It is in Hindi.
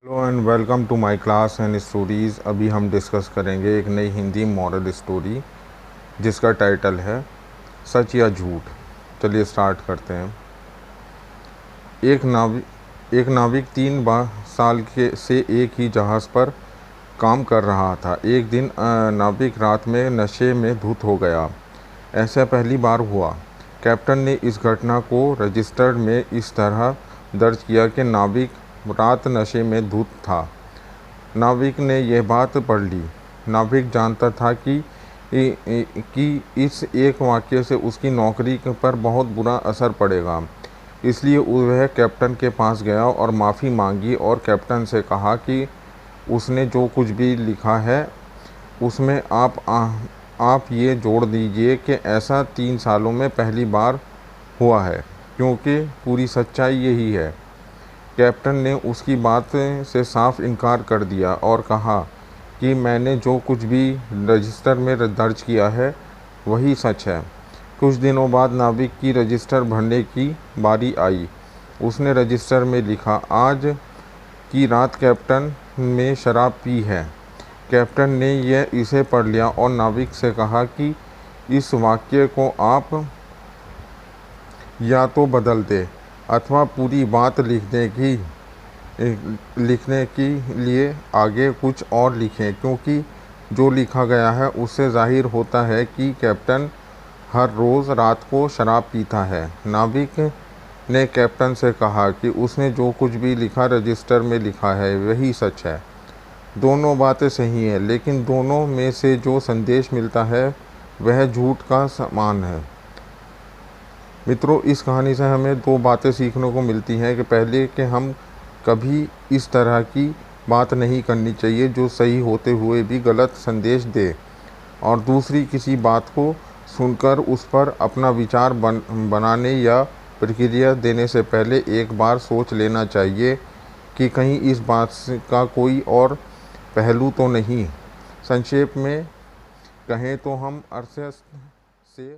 Hello and welcome to my class and stories. अभी हम डिस्कस करेंगे एक नई हिंदी मॉरल स्टोरी जिसका टाइटल है सच या झूठ। चलिए स्टार्ट करते हैं। एक नाविक 3 साल से एक ही जहाज़ पर काम कर रहा था। एक दिन नाविक रात में नशे में धुत हो गया। ऐसा पहली बार हुआ। कैप्टन ने इस घटना को रजिस्टर में इस तरह दर्ज किया कि नाविक रात नशे में धुत था। नाविक ने यह बात पढ़ ली। नाविक जानता था कि इस एक वाक्य से उसकी नौकरी पर बहुत बुरा असर पड़ेगा। इसलिए वह कैप्टन के पास गया और माफ़ी मांगी और कैप्टन से कहा कि उसने जो कुछ भी लिखा है उसमें आप ये जोड़ दीजिए कि ऐसा 3 सालों में पहली बार हुआ है, क्योंकि पूरी सच्चाई यही है। कैप्टन ने उसकी बात से साफ इनकार कर दिया और कहा कि मैंने जो कुछ भी रजिस्टर में दर्ज किया है वही सच है। कुछ दिनों बाद नाविक की रजिस्टर भरने की बारी आई। उसने रजिस्टर में लिखा, आज की रात कैप्टन ने शराब पी है। कैप्टन ने इसे पढ़ लिया और नाविक से कहा कि इस वाक्य को आप या तो बदल दे अथवा पूरी बात लिखने के लिए आगे कुछ और लिखें, क्योंकि जो लिखा गया है उससे जाहिर होता है कि कैप्टन हर रोज़ रात को शराब पीता है। नाविक ने कैप्टन से कहा कि उसने जो कुछ भी लिखा रजिस्टर में लिखा है वही सच है। दोनों बातें सही हैं, लेकिन दोनों में से जो संदेश मिलता है वह झूठ का समान है। मित्रों, इस कहानी से हमें 2 बातें सीखने को मिलती हैं कि पहले कि हम कभी इस तरह की बात नहीं करनी चाहिए जो सही होते हुए भी गलत संदेश दे, और दूसरी, किसी बात को सुनकर उस पर अपना विचार बनाने या प्रतिक्रिया देने से पहले एक बार सोच लेना चाहिए कि कहीं इस बात का कोई और पहलू तो नहीं। संक्षेप में कहें तो हम अर्थशास्त्र से